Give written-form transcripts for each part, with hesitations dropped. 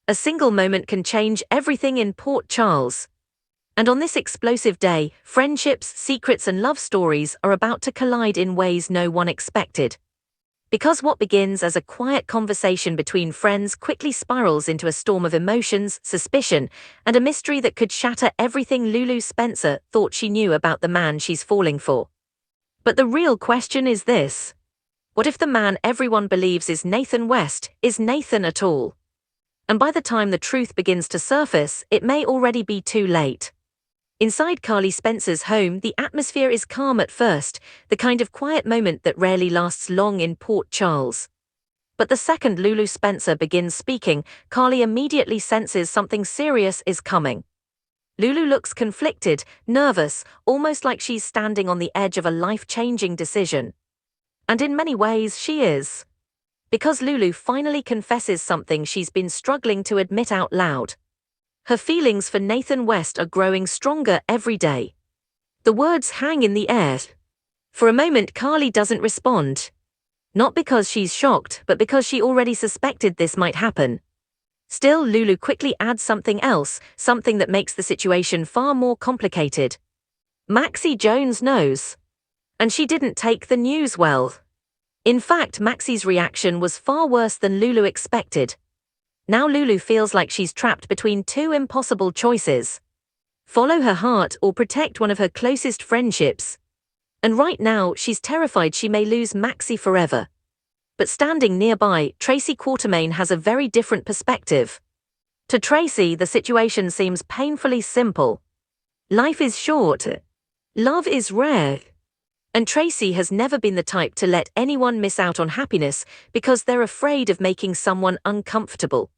A single moment can change everything in Port Charles. And on this explosive day, friendships, secrets, and love stories are about to collide in ways no one expected. Because what begins as a quiet conversation between friends quickly spirals into a storm of emotions, suspicion, and a mystery that could shatter everything Lulu Spencer thought she knew about the man she's falling for. But the real question is this: what if the man everyone believes is Nathan West is Nathan at all? And by the time the truth begins to surface, it may already be too late. Inside Carly Spencer's home, the atmosphere is calm at first, the kind of quiet moment that rarely lasts long in Port Charles. But the second Lulu Spencer begins speaking, Carly immediately senses something serious is coming. Lulu looks conflicted, nervous, almost like she's standing on the edge of a life-changing decision. And in many ways, she is. Because Lulu finally confesses something she's been struggling to admit out loud. Her feelings for Nathan West are growing stronger every day. The words hang in the air. For a moment, Carly doesn't respond. Not because she's shocked, but because she already suspected this might happen. Still, Lulu quickly adds something else, something that makes the situation far more complicated. Maxie Jones knows. And she didn't take the news well. In fact, Maxie's reaction was far worse than Lulu expected. Now Lulu feels like she's trapped between two impossible choices. Follow her heart or protect one of her closest friendships. And right now, she's terrified she may lose Maxie forever. But standing nearby, Tracy Quartermain has a very different perspective. To Tracy, the situation seems painfully simple. Life is short. Love is rare. And Tracy has never been the type to let anyone miss out on happiness because they're afraid of making someone uncomfortable.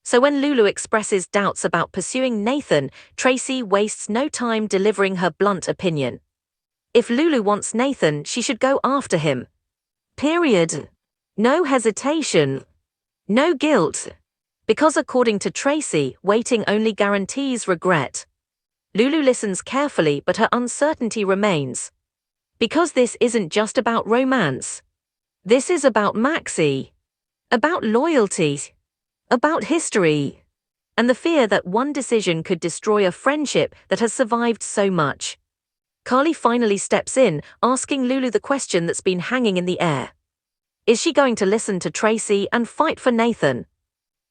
So when Lulu expresses doubts about pursuing Nathan, Tracy wastes no time delivering her blunt opinion. If Lulu wants Nathan, she should go after him. Period. No hesitation. No guilt. Because according to Tracy, waiting only guarantees regret. Lulu listens carefully, but her uncertainty remains. Because this isn't just about romance. This is about Maxie. About loyalty. About history. And the fear that one decision could destroy a friendship that has survived so much. Carly finally steps in, asking Lulu the question that's been hanging in the air. Is she going to listen to Tracy and fight for Nathan?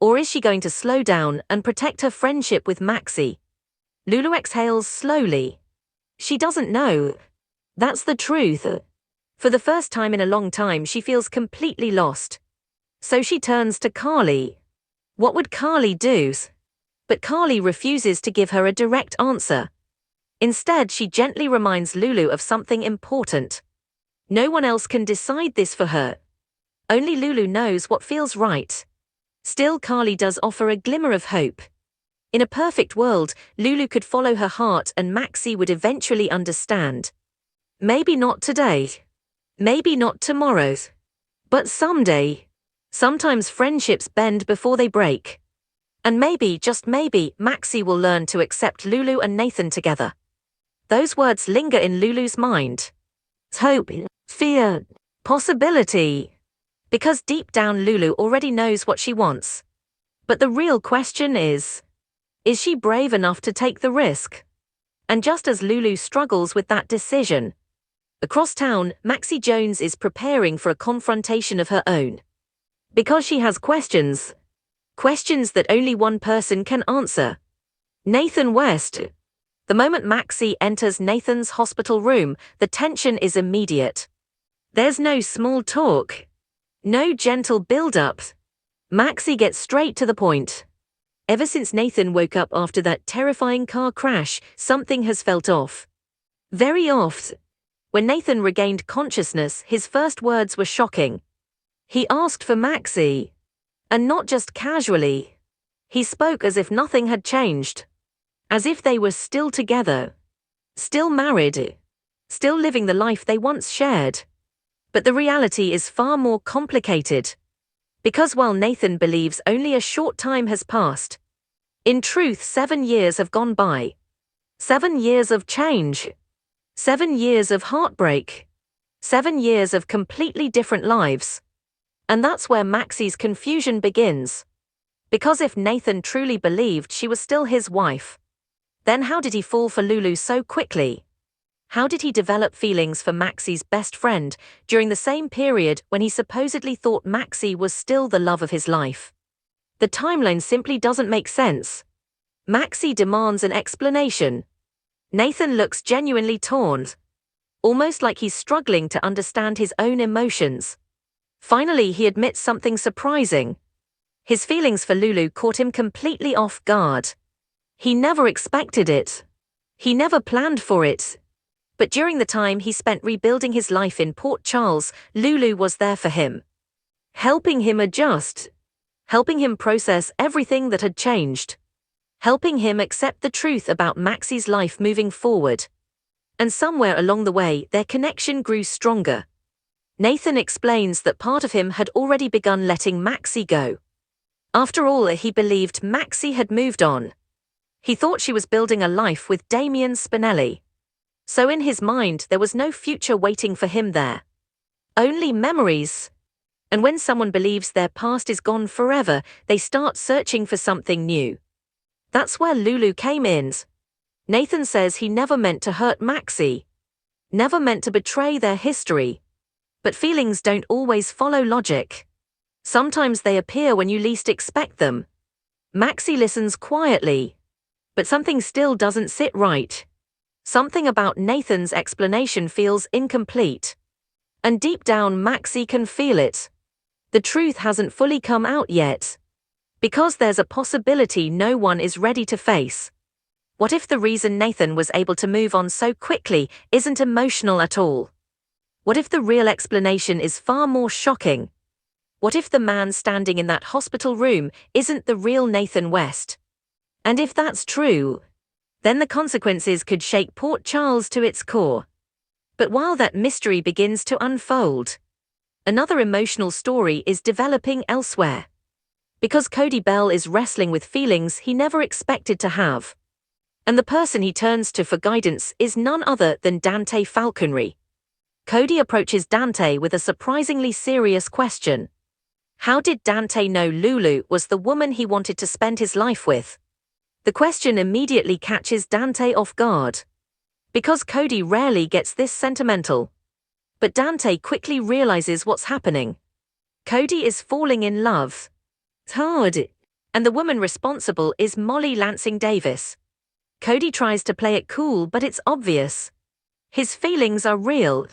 Or is she going to slow down and protect her friendship with Maxie? Lulu exhales slowly. She doesn't know. That's the truth. For the first time in a long time, she feels completely lost. So she turns to Carly. What would Carly do? But Carly refuses to give her a direct answer. Instead, she gently reminds Lulu of something important. No one else can decide this for her. Only Lulu knows what feels right. Still, Carly does offer a glimmer of hope. In a perfect world, Lulu could follow her heart and Maxie would eventually understand. Maybe not today. Maybe not tomorrow. But someday. Sometimes friendships bend before they break. And maybe, just maybe, Maxie will learn to accept Lulu and Nathan together. Those words linger in Lulu's mind. Hope, fear, possibility. Because deep down Lulu already knows what she wants. But the real question is she brave enough to take the risk? And just as Lulu struggles with that decision, across town, Maxie Jones is preparing for a confrontation of her own. Because she has questions. Questions that only one person can answer. Nathan West. The moment Maxie enters Nathan's hospital room, the tension is immediate. There's no small talk. No gentle build-up. Maxie gets straight to the point. Ever since Nathan woke up after that terrifying car crash, something has felt off. Very off. When Nathan regained consciousness, his first words were shocking. He asked for Maxie. And not just casually. He spoke as if nothing had changed. As if they were still together. Still married. Still living the life they once shared. But the reality is far more complicated. Because while Nathan believes only a short time has passed, in truth 7 years have gone by. 7 years of change. 7 years of heartbreak. 7 years of completely different lives. And that's where Maxie's confusion begins. Because if Nathan truly believed she was still his wife, then how did he fall for Lulu so quickly? How did he develop feelings for Maxie's best friend during the same period when he supposedly thought Maxie was still the love of his life? The timeline simply doesn't make sense. Maxie demands an explanation. Nathan looks genuinely torn, almost like he's struggling to understand his own emotions. Finally, he admits something surprising. His feelings for Lulu caught him completely off guard. He never expected it. He never planned for it. But during the time he spent rebuilding his life in Port Charles, Lulu was there for him, helping him adjust, helping him process everything that had changed, helping him accept the truth about Maxie's life moving forward. And somewhere along the way, their connection grew stronger. Nathan explains that part of him had already begun letting Maxie go. After all, he believed Maxie had moved on. He thought she was building a life with Damien Spinelli. So in his mind, there was no future waiting for him there. Only memories. And when someone believes their past is gone forever, they start searching for something new. That's where Lulu came in. Nathan says he never meant to hurt Maxie, never meant to betray their history. But feelings don't always follow logic. Sometimes they appear when you least expect them. Maxie listens quietly, but something still doesn't sit right. Something about Nathan's explanation feels incomplete. And deep down, Maxie can feel it. The truth hasn't fully come out yet. Because there's a possibility no one is ready to face. What if the reason Nathan was able to move on so quickly isn't emotional at all? What if the real explanation is far more shocking? What if the man standing in that hospital room isn't the real Nathan West? And if that's true, then the consequences could shake Port Charles to its core. But while that mystery begins to unfold, another emotional story is developing elsewhere. Because Cody Bell is wrestling with feelings he never expected to have. And the person he turns to for guidance is none other than Dante Falconry. Cody approaches Dante with a surprisingly serious question. How did Dante know Lulu was the woman he wanted to spend his life with? The question immediately catches Dante off guard. Because Cody rarely gets this sentimental. But Dante quickly realizes what's happening. Cody is falling in love. Hard. And the woman responsible is Molly Lansing Davis. Cody tries to play it cool, but it's obvious. His feelings are real,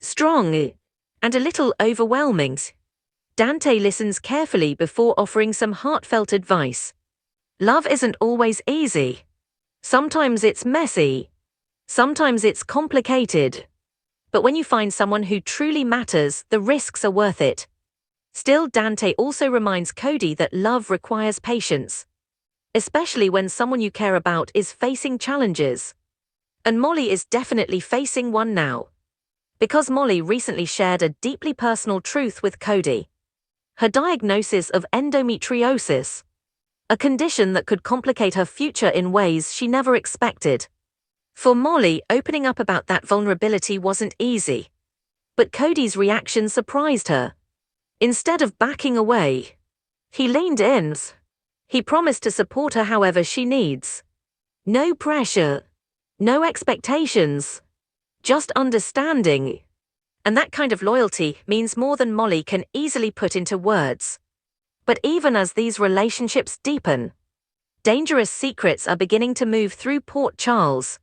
strong, and a little overwhelming. Dante listens carefully before offering some heartfelt advice. Love isn't always easy. Sometimes it's messy. Sometimes it's complicated. But when you find someone who truly matters, the risks are worth it. Still, Dante also reminds Cody that love requires patience, especially when someone you care about is facing challenges. And Molly is definitely facing one now. Because Molly recently shared a deeply personal truth with Cody. Her diagnosis of endometriosis, a condition that could complicate her future in ways she never expected. For Molly, opening up about that vulnerability wasn't easy. But Cody's reaction surprised her. Instead of backing away, he leaned in. He promised to support her however she needs. No pressure, no expectations, just understanding. And that kind of loyalty means more than Molly can easily put into words. But even as these relationships deepen, dangerous secrets are beginning to move through Port Charles.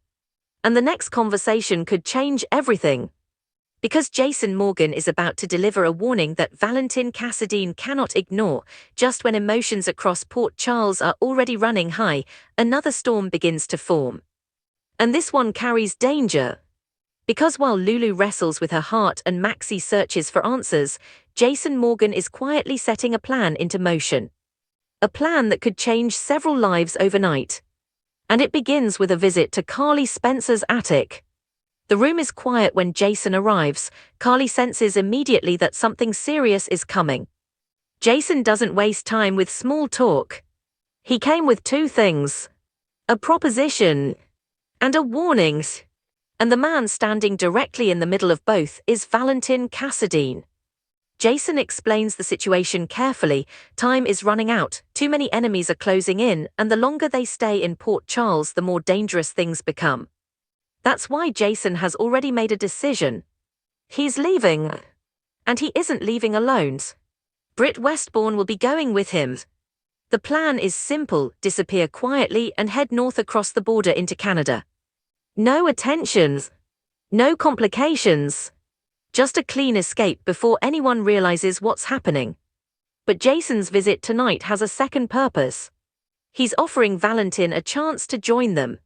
And the next conversation could change everything. Because Jason Morgan is about to deliver a warning that Valentin Cassadine cannot ignore, just when emotions across Port Charles are already running high, another storm begins to form. And this one carries danger. Because while Lulu wrestles with her heart and Maxie searches for answers, Jason Morgan is quietly setting a plan into motion. A plan that could change several lives overnight. And it begins with a visit to Carly Spencer's attic. The room is quiet when Jason arrives. Carly senses immediately that something serious is coming. Jason doesn't waste time with small talk. He came with two things: a proposition and a warning. And the man standing directly in the middle of both is Valentin Cassadine. Jason explains the situation carefully. Time is running out, too many enemies are closing in, and the longer they stay in Port Charles, the more dangerous things become. That's why Jason has already made a decision. He's leaving. And he isn't leaving alone. Britt Westbourne will be going with him. The plan is simple: disappear quietly and head north across the border into Canada. No attention. No complications. Just a clean escape before anyone realizes what's happening. But Jason's visit tonight has a second purpose. He's offering Valentin a chance to join them.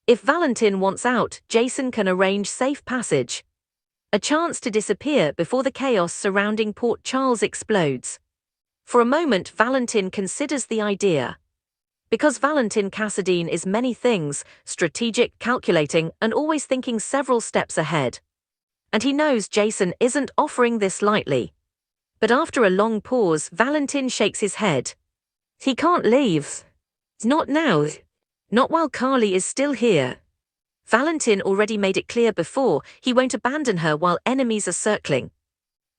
If Valentin wants out, Jason can arrange safe passage. A chance to disappear before the chaos surrounding Port Charles explodes. For a moment, Valentin considers the idea. Because Valentin Cassadine is many things: strategic, calculating, and always thinking several steps ahead. And he knows Jason isn't offering this lightly. But after a long pause, Valentin shakes his head. He can't leave. Not now. Not while Carly is still here. Valentin already made it clear before, he won't abandon her while enemies are circling.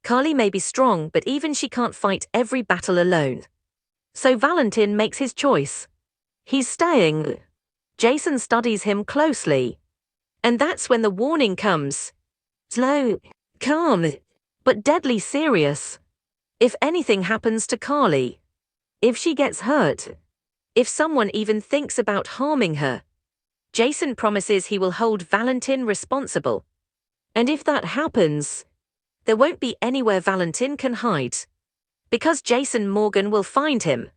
Carly may be strong, but even she can't fight every battle alone. So Valentin makes his choice. He's staying. Jason studies him closely. And that's when the warning comes. Slow, calm, but deadly serious. If anything happens to Carly, if she gets hurt, if someone even thinks about harming her, Jason promises he will hold Valentin responsible. And if that happens, there won't be anywhere Valentin can hide. Because Jason Morgan will find him.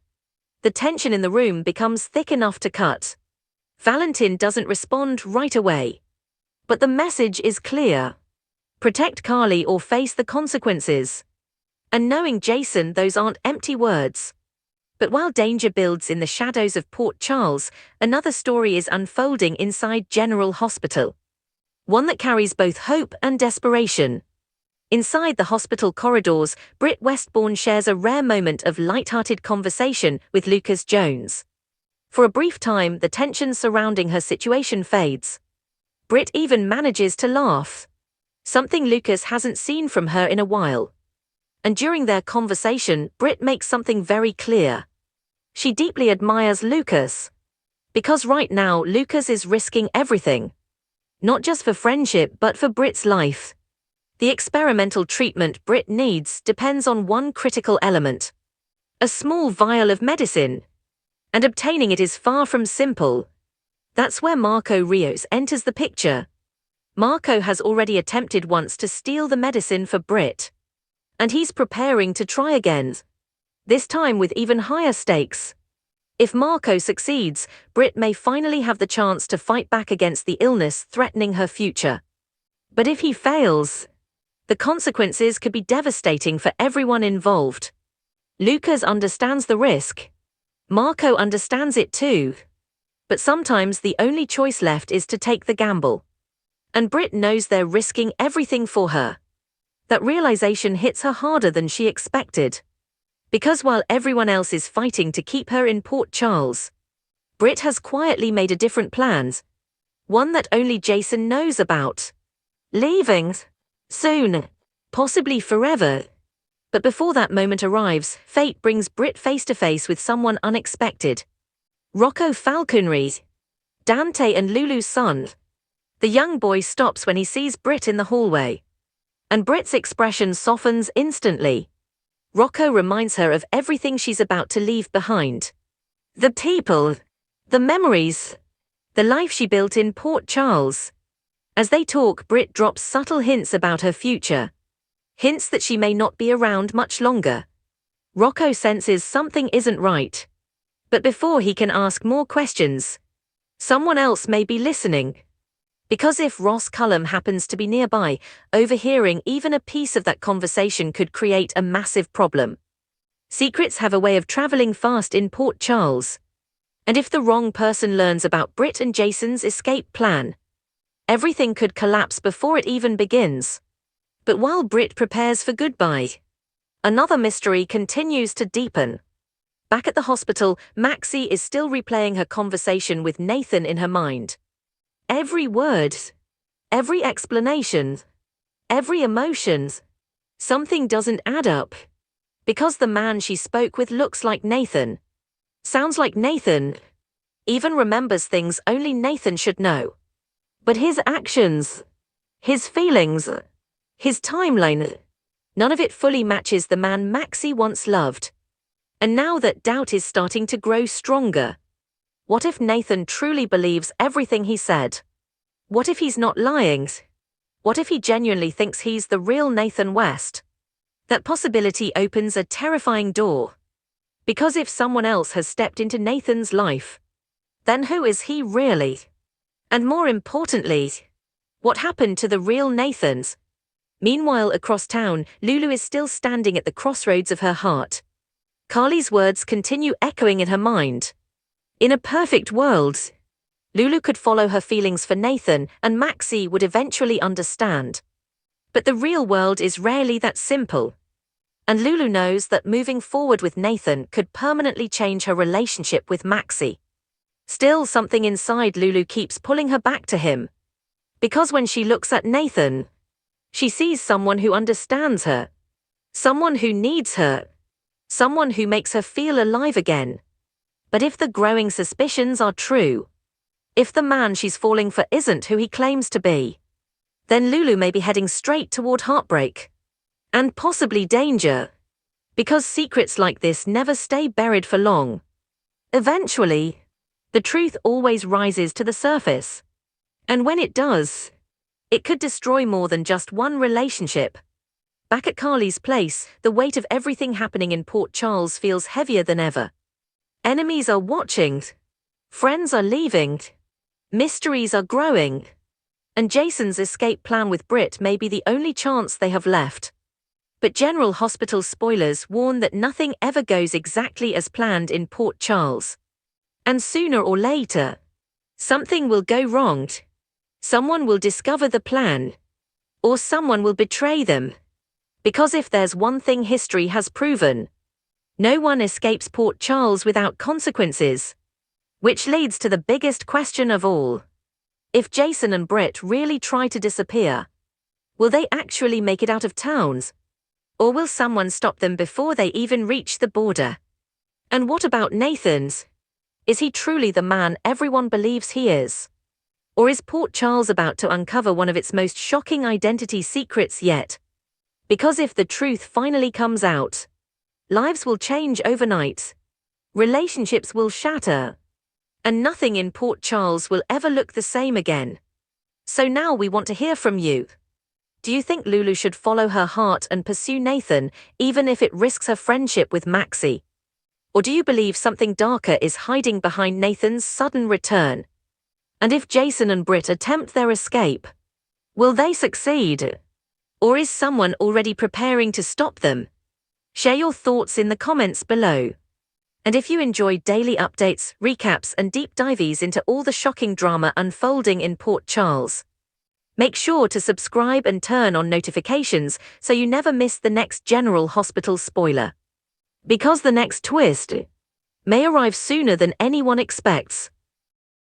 The tension in the room becomes thick enough to cut. Valentin doesn't respond right away. But the message is clear. Protect Carly or face the consequences. And knowing Jason, those aren't empty words. But while danger builds in the shadows of Port Charles, another story is unfolding inside General Hospital. One that carries both hope and desperation. Inside the hospital corridors, Britt Westbourne shares a rare moment of light-hearted conversation with Lucas Jones. For a brief time, the tension surrounding her situation fades. Britt even manages to laugh. Something Lucas hasn't seen from her in a while. And during their conversation, Britt makes something very clear. She deeply admires Lucas. Because right now, Lucas is risking everything. Not just for friendship, but for Britt's life. The experimental treatment Britt needs depends on one critical element. A small vial of medicine. And obtaining it is far from simple. That's where Marco Rios enters the picture. Marco has already attempted once to steal the medicine for Britt. And he's preparing to try again. This time with even higher stakes. If Marco succeeds, Britt may finally have the chance to fight back against the illness threatening her future. But if he fails, the consequences could be devastating for everyone involved. Lucas understands the risk. Marco understands it too. But sometimes the only choice left is to take the gamble. And Britt knows they're risking everything for her. That realization hits her harder than she expected. Because while everyone else is fighting to keep her in Port Charles, Britt has quietly made a different plan. One that only Jason knows about. Leaving. Soon. Possibly forever. But before that moment arrives, fate brings Britt face to face with someone unexpected. Rocco Falconry. Dante and Lulu's son. The young boy stops when he sees Britt in the hallway. And Britt's expression softens instantly. Rocco reminds her of everything she's about to leave behind. The people. The memories. The life she built in Port Charles. As they talk, Britt drops subtle hints about her future. Hints that she may not be around much longer. Rocco senses something isn't right. But before he can ask more questions, someone else may be listening. Because if Ross Cullum happens to be nearby, overhearing even a piece of that conversation could create a massive problem. Secrets have a way of traveling fast in Port Charles. And if the wrong person learns about Britt and Jason's escape plan, everything could collapse before it even begins. But while Britt prepares for goodbye, another mystery continues to deepen. Back at the hospital, Maxie is still replaying her conversation with Nathan in her mind. Every word, every explanation, every emotion. Something doesn't add up. Because the man she spoke with looks like Nathan, sounds like Nathan, even remembers things only Nathan should know. But his actions, his feelings, his timeline, none of it fully matches the man Maxie once loved. And now that doubt is starting to grow stronger. What if Nathan truly believes everything he said? What if he's not lying? What if he genuinely thinks he's the real Nathan West? That possibility opens a terrifying door. Because if someone else has stepped into Nathan's life, then who is he really? And more importantly, what happened to the real Nathans? Meanwhile, across town, Lulu is still standing at the crossroads of her heart. Carly's words continue echoing in her mind. In a perfect world, Lulu could follow her feelings for Nathan and Maxie would eventually understand. But the real world is rarely that simple. And Lulu knows that moving forward with Nathan could permanently change her relationship with Maxie. Still, something inside Lulu keeps pulling her back to him. Because when she looks at Nathan, she sees someone who understands her. Someone who needs her. Someone who makes her feel alive again. But if the growing suspicions are true, if the man she's falling for isn't who he claims to be, then Lulu may be heading straight toward heartbreak. And possibly danger. Because secrets like this never stay buried for long. Eventually, the truth always rises to the surface. And when it does, it could destroy more than just one relationship. Back at Carly's place, the weight of everything happening in Port Charles feels heavier than ever. Enemies are watching. Friends are leaving. Mysteries are growing. And Jason's escape plan with Britt may be the only chance they have left. But General Hospital spoilers warn that nothing ever goes exactly as planned in Port Charles. And sooner or later, something will go wrong. Someone will discover the plan. Or someone will betray them. Because if there's one thing history has proven, no one escapes Port Charles without consequences. Which leads to the biggest question of all. If Jason and Britt really try to disappear, will they actually make it out of towns? Or will someone stop them before they even reach the border? And what about Nathan's? Is he truly the man everyone believes he is? Or is Port Charles about to uncover one of its most shocking identity secrets yet? Because if the truth finally comes out, lives will change overnight. Relationships will shatter. And nothing in Port Charles will ever look the same again. So now we want to hear from you. Do you think Lulu should follow her heart and pursue Nathan, even if it risks her friendship with Maxie? Or do you believe something darker is hiding behind Nathan's sudden return? And if Jason and Britt attempt their escape, will they succeed? Or is someone already preparing to stop them? Share your thoughts in the comments below. And if you enjoyed daily updates, recaps and deep dives into all the shocking drama unfolding in Port Charles, make sure to subscribe and turn on notifications so you never miss the next General Hospital spoiler. Because the next twist may arrive sooner than anyone expects.